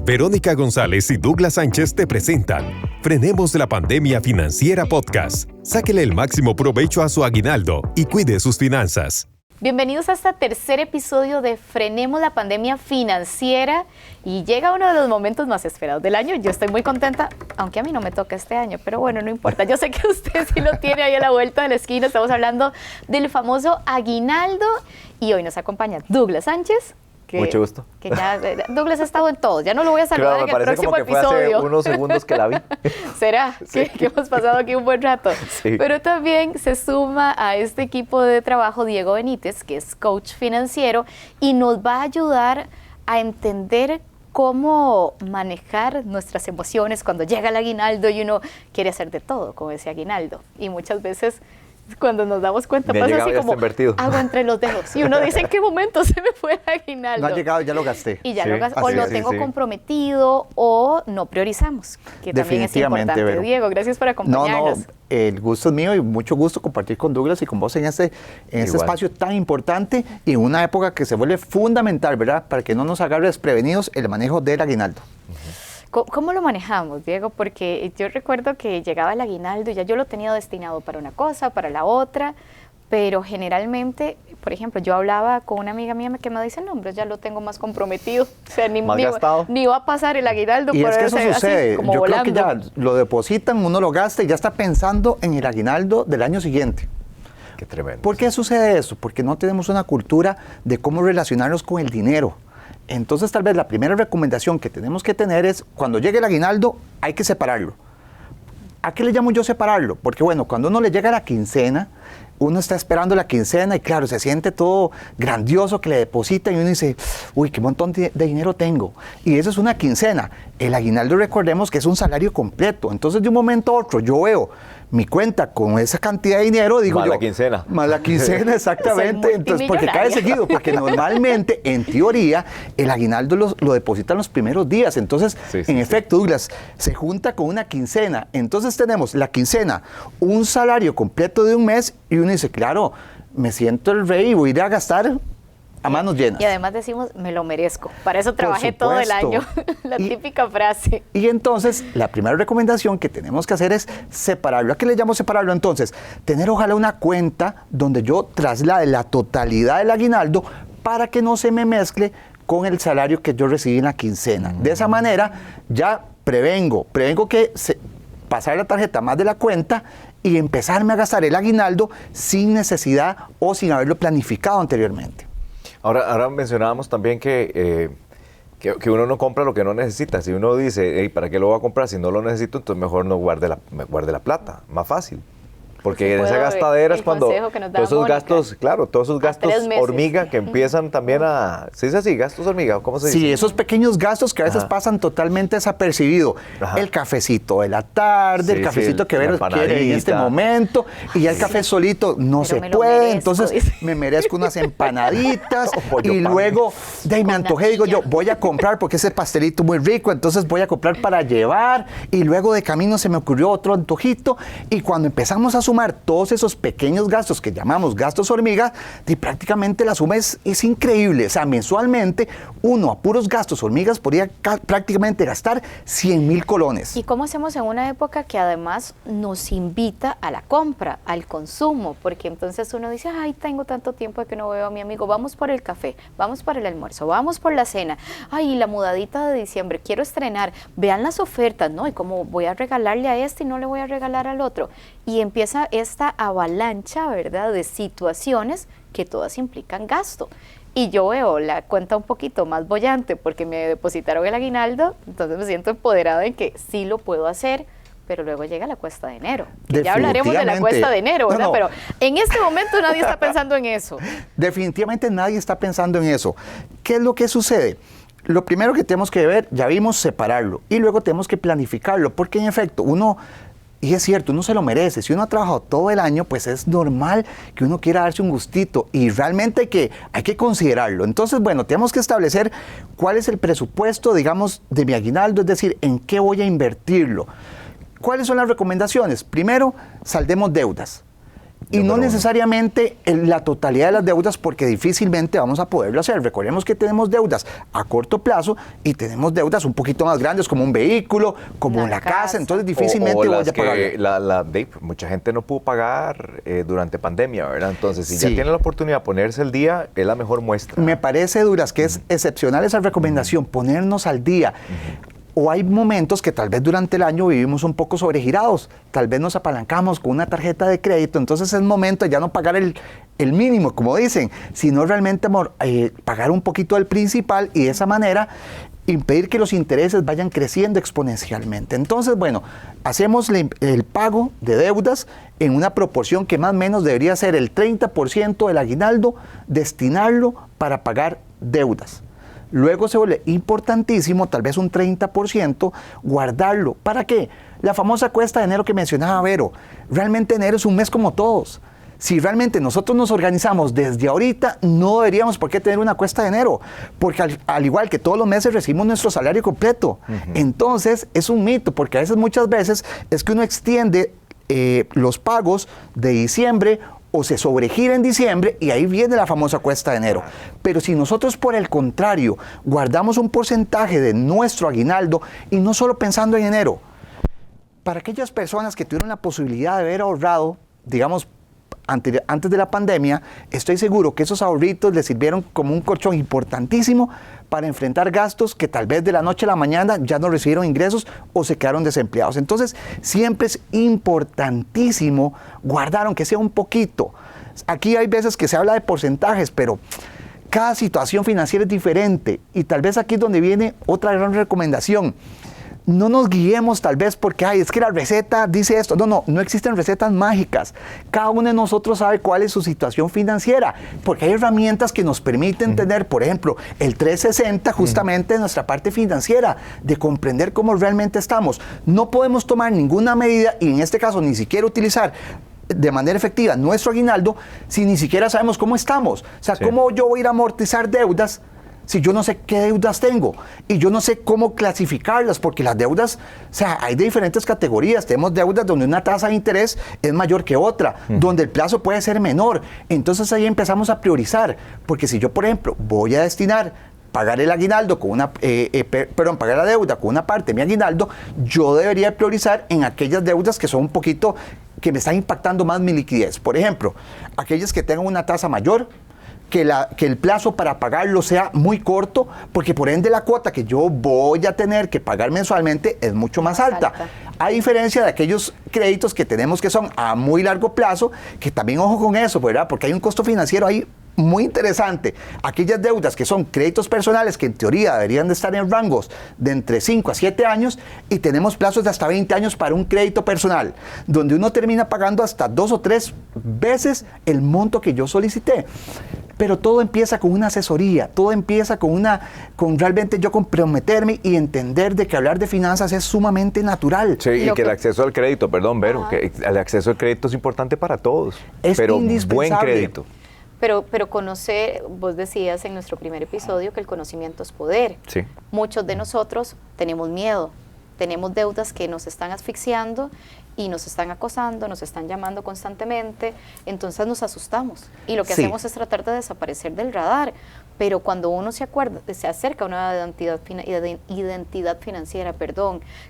Verónica González y Douglas Sánchez te presentan Frenemos la Pandemia Financiera Podcast. Sáquele el máximo provecho a su aguinaldo y cuide sus finanzas. Bienvenidos a este tercer episodio de Frenemos la Pandemia Financiera y llega uno de los momentos más esperados del año. Yo estoy muy contenta, aunque a mí no me toca este año, pero bueno, no importa. Yo sé que usted sí lo tiene ahí a la vuelta de la esquina. Estamos hablando del famoso aguinaldo y hoy nos acompaña Douglas Sánchez. Mucho gusto. Que ya, Douglas ha estado en todos, ya no lo voy a saludar en el próximo como que episodio. fue hace unos segundos que la vi. ¿Será? Sí. Que hemos pasado aquí un buen rato. Sí. Pero también se suma a este equipo de trabajo Diego Benítez, que es coach financiero, y nos va a ayudar a entender cómo manejar nuestras emociones cuando llega el aguinaldo y uno quiere hacer de todo con ese aguinaldo. Y muchas veces cuando nos damos cuenta me pasa así como invertido. agua entre los dedos y uno dice en qué momento se me fue el aguinaldo. No ha llegado, ya lo gasté. Y ya Sí, lo gasté, o así lo es, tengo sí. comprometido o no priorizamos, que también es Definitivamente, importante. Vero. Diego, gracias por acompañarnos. El gusto es mío y mucho gusto compartir con Douglas y con vos en este espacio tan importante y en una época que se vuelve fundamental, ¿verdad? Para que no nos agarre desprevenidos el manejo del aguinaldo. ¿Cómo lo manejamos, Diego? Porque yo recuerdo que llegaba el aguinaldo y ya yo lo tenía destinado para una cosa, para la otra, pero generalmente, por ejemplo, yo hablaba con una amiga mía que me dice, no, hombre, ya lo tengo más comprometido, o sea, ni va a pasar el aguinaldo. Y por es que eso así, sucede, como yo volando. creo que ya lo depositan, uno lo gasta y ya está pensando en el aguinaldo del año siguiente. Qué tremendo. ¿Por qué sucede eso? Porque no tenemos una cultura de cómo relacionarnos con el dinero. Entonces, tal vez la primera recomendación que tenemos que tener es, cuando llegue el aguinaldo, hay que separarlo. ¿A qué le llamo yo separarlo? Porque, bueno, cuando uno le llega la quincena, uno está esperando la quincena y, claro, se siente todo grandioso que le depositan y uno dice, uy, qué montón de dinero tengo. Y eso es una quincena. El aguinaldo, recordemos que es un salario completo. Entonces, de un momento a otro, yo veo mi cuenta con esa cantidad de dinero, digo Más yo... la quincena. Más la quincena, exactamente. Entonces, porque cae seguido, porque normalmente, en teoría, el aguinaldo lo depositan los primeros días. Entonces, en efecto, Douglas, se junta con una quincena. Entonces tenemos la quincena, un salario completo de un mes, y uno dice, claro, me siento el rey y voy a ir a gastar a manos llenas. Y además decimos, me lo merezco. Para eso trabajé todo el año. La típica frase. Y entonces, la primera recomendación que tenemos que hacer es separarlo. ¿A qué le llamo separarlo? Entonces, tener ojalá una cuenta donde yo traslade la totalidad del aguinaldo para que no se me mezcle con el salario que yo recibí en la quincena. De esa manera, ya prevengo que pasar la tarjeta más de la cuenta y empezarme a gastar el aguinaldo sin necesidad o sin haberlo planificado anteriormente. Ahora mencionábamos también que uno no compra lo que no necesita. Si uno dice, hey, ¿para qué lo voy a comprar si no lo necesito? Entonces mejor no guarde la plata, más fácil. Porque en esa gastadera es cuando todos esos gastos, claro, todos esos gastos hormiga que empiezan también a... ¿Se dice así? ¿Gastos hormiga? ¿Cómo se dice? Sí, esos pequeños gastos que a veces pasan totalmente desapercibidos. El cafecito de la tarde, el cafecito que Vero quiere en este momento, y ya el café solito no se puede, entonces me merezco unas empanaditas y luego me antojé, digo yo, voy a comprar porque ese pastelito muy rico, entonces voy a comprar para llevar, y luego de camino se me ocurrió otro antojito, y cuando empezamos a sumar todos esos pequeños gastos que llamamos gastos hormiga, y prácticamente la suma es increíble. O sea, mensualmente uno a puros gastos hormigas podría prácticamente gastar 100,000 colones. ¿Y cómo hacemos en una época que además nos invita a la compra, al consumo? Porque entonces uno dice, ay, tengo tanto tiempo de que no veo a mi amigo, vamos por el café, vamos por el almuerzo, vamos por la cena, ay, la mudadita de diciembre, quiero estrenar, vean las ofertas, ¿no? Y cómo voy a regalarle a este y no le voy a regalar al otro. Y empieza esta avalancha, ¿verdad?, de situaciones que todas implican gasto. Y yo veo la cuenta un poquito más bollante porque me depositaron el aguinaldo, entonces me siento empoderada en que sí lo puedo hacer, pero luego llega la cuesta de enero. Ya hablaremos de la cuesta de enero, ¿verdad? No. Pero en este momento nadie está pensando en eso. Definitivamente nadie está pensando en eso. ¿Qué es lo que sucede? Lo primero que tenemos que ver, ya vimos, separarlo, y luego tenemos que planificarlo, porque en efecto uno... Y es cierto, uno se lo merece. Si uno ha trabajado todo el año, pues es normal que uno quiera darse un gustito y realmente hay que considerarlo. Entonces, bueno, tenemos que establecer cuál es el presupuesto, digamos, de mi aguinaldo, es decir, en qué voy a invertirlo. ¿Cuáles son las recomendaciones? Primero, saldemos deudas. Y no necesariamente la totalidad de las deudas, porque difícilmente vamos a poderlo hacer. Recordemos que tenemos deudas a corto plazo y tenemos deudas un poquito más grandes, como un vehículo, como la casa. Entonces difícilmente voy a pagar. Mucha gente no pudo pagar durante pandemia, ¿verdad? Entonces, si ya tiene la oportunidad de ponerse al día, es la mejor muestra. Me parece, Duras, que es excepcional esa recomendación, ponernos al día. O hay momentos que tal vez durante el año vivimos un poco sobregirados, tal vez nos apalancamos con una tarjeta de crédito, entonces es momento de ya no pagar el mínimo, como dicen, sino realmente pagar un poquito del principal y de esa manera impedir que los intereses vayan creciendo exponencialmente. Entonces, bueno, hacemos el pago de deudas en una proporción que más o menos debería ser el 30% del aguinaldo, destinarlo para pagar deudas. Luego se vuelve importantísimo, tal vez un 30%, guardarlo. ¿Para qué? La famosa cuesta de enero que mencionaba Vero. Realmente enero es un mes como todos. Si realmente nosotros nos organizamos desde ahorita, no deberíamos por qué tener una cuesta de enero, porque al igual que todos los meses recibimos nuestro salario completo. Entonces, es un mito, porque a veces, muchas veces, es que uno extiende los pagos de diciembre o se sobregira en diciembre y ahí viene la famosa cuesta de enero. Pero si nosotros, por el contrario, guardamos un porcentaje de nuestro aguinaldo y no solo pensando en enero, para aquellas personas que tuvieron la posibilidad de haber ahorrado, digamos, antes de la pandemia, estoy seguro que esos ahorritos les sirvieron como un colchón importantísimo para enfrentar gastos que tal vez de la noche a la mañana ya no recibieron ingresos o se quedaron desempleados. Entonces, siempre es importantísimo guardar, aunque sea un poquito. Aquí hay veces que se habla de porcentajes, pero cada situación financiera es diferente y tal vez aquí es donde viene otra gran recomendación. No nos guiemos tal vez porque, es que la receta dice esto. No existen recetas mágicas. Cada uno de nosotros sabe cuál es su situación financiera, porque hay herramientas que nos permiten tener, por ejemplo, el 360 justamente en nuestra parte financiera, de comprender cómo realmente estamos. No podemos tomar ninguna medida y en este caso ni siquiera utilizar de manera efectiva nuestro aguinaldo si ni siquiera sabemos cómo estamos. O sea, ¿cómo yo voy a ir a amortizar deudas si yo no sé qué deudas tengo? Y yo no sé cómo clasificarlas, porque las deudas, o sea, hay de diferentes categorías. Tenemos deudas donde una tasa de interés es mayor que otra, donde el plazo puede ser menor. Entonces ahí empezamos a priorizar, porque si yo, por ejemplo, voy a destinar pagar el aguinaldo con pagar la deuda con una parte de mi aguinaldo, yo debería priorizar en aquellas deudas que son un poquito, que me están impactando más mi liquidez. Por ejemplo, aquellas que tengan una tasa mayor, que el plazo para pagarlo sea muy corto, porque por ende la cuota que yo voy a tener que pagar mensualmente es mucho más alta. A diferencia de aquellos créditos que tenemos que son a muy largo plazo, que también ojo con eso, ¿verdad? Porque hay un costo financiero ahí muy interesante. Aquellas deudas que son créditos personales, que en teoría deberían de estar en rangos de entre 5 a 7 años, y tenemos plazos de hasta 20 años para un crédito personal, donde uno termina pagando hasta 2 o 3 veces el monto que yo solicité. Pero todo empieza con una asesoría, todo empieza con realmente yo comprometerme y entender de que hablar de finanzas es sumamente natural. Sí, y que el acceso al crédito, perdón, Vero, que el acceso al crédito es importante para todos. Es pero indispensable. Buen crédito. Pero conocer, vos decías en nuestro primer episodio que el conocimiento es poder. Sí. Muchos de nosotros tenemos miedo, tenemos deudas que nos están asfixiando y nos están acosando, nos están llamando constantemente, entonces nos asustamos y lo que hacemos es tratar de desaparecer del radar. Pero cuando uno se acerca a una identidad financiera,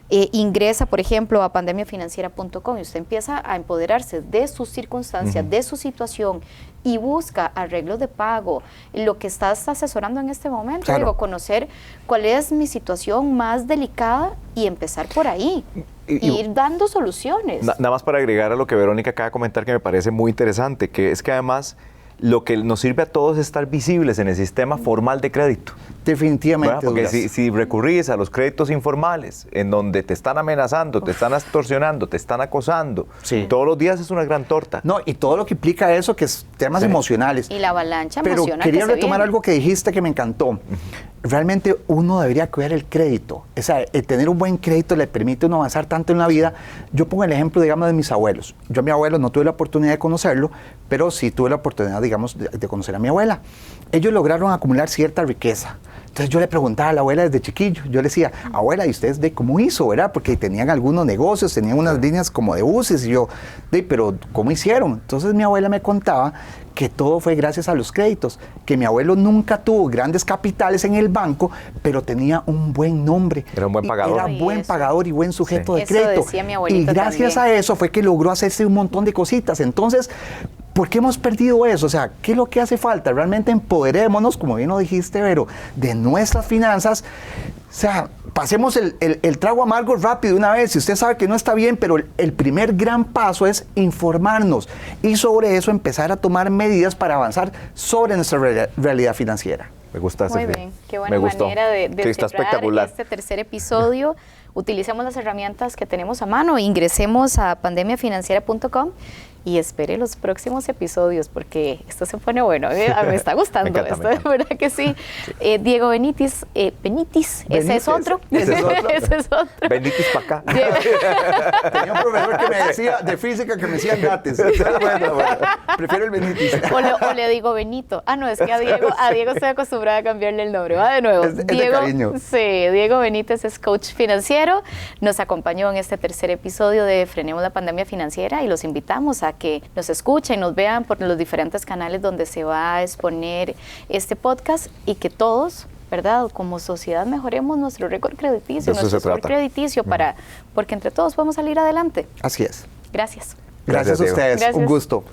ingresa, por ejemplo, a pandemiafinanciera.com y usted empieza a empoderarse de sus circunstancias, de su situación, y busca arreglos de pago, lo que estás asesorando en este momento, conocer cuál es mi situación más delicada y empezar por ahí. Ir dando soluciones. Nada más para agregar a lo que Verónica acaba de comentar, que me parece muy interesante, que es que además lo que nos sirve a todos es estar visibles en el sistema formal de crédito. Definitivamente. Porque si recurrís a los créditos informales, en donde te están amenazando, te están extorsionando, te están acosando, todos los días es una gran torta. No, y todo lo que implica eso, que es temas emocionales. Y la avalancha emocional. Pero quería retomar algo que dijiste que me encantó. Realmente uno debería cuidar el crédito. O sea, el tener un buen crédito le permite a uno avanzar tanto en la vida. Yo pongo el ejemplo, digamos, de mis abuelos. Yo a mi abuelo no tuve la oportunidad de conocerlo, pero sí tuve la oportunidad, digamos, de conocer a mi abuela. Ellos lograron acumular cierta riqueza. Entonces yo le preguntaba a la abuela desde chiquillo, yo le decía, abuela, ¿y ustedes de cómo hizo, verdad? Porque tenían algunos negocios, tenían unas líneas como de buses, y yo, pero ¿cómo hicieron? Entonces mi abuela me contaba que todo fue gracias a los créditos, que mi abuelo nunca tuvo grandes capitales en el banco, pero tenía un buen nombre. Era un buen pagador. Era buen pagador y buen sujeto de Eso crédito. decía mi abuelita y gracias también. a eso fue que logró hacerse un montón de cositas. Entonces, ¿por qué hemos perdido eso? O sea, ¿qué es lo que hace falta? Realmente empoderémonos, como bien lo dijiste, Vero, de nuestras finanzas. O sea, pasemos el trago amargo rápido de una vez. Si usted sabe que no está bien, pero el primer gran paso es informarnos y sobre eso empezar a tomar medidas para avanzar sobre nuestra realidad financiera. Me gusta ese. Muy bien, qué buena manera de está cerrar espectacular. este tercer episodio. Utilicemos las herramientas que tenemos a mano, ingresemos a pandemiafinanciera.com y espere los próximos episodios porque esto se pone bueno, me está gustando, me encanta, esto de verdad que sí. Diego Benitis, ese es otro. Ese es otro. Ese es otro. Benitis para acá. Tenía un profesor que me decía, de física, que me decía gates. Bueno, prefiero el Benitis. O le digo Benito. Ah, no, es que a Diego estoy acostumbrada a cambiarle el nombre. Va de nuevo. Es de cariño. Sí, Diego Benítez es coach financiero. Nos acompañó en este tercer episodio de Frenemos la Pandemia Financiera y los invitamos a que nos escuchen, nos vean por los diferentes canales donde se va a exponer este podcast y que todos, ¿verdad? Como sociedad mejoremos nuestro récord crediticio, nuestro score crediticio porque entre todos podemos salir adelante. Así es. Gracias. Gracias a ustedes. Gracias. Un gusto.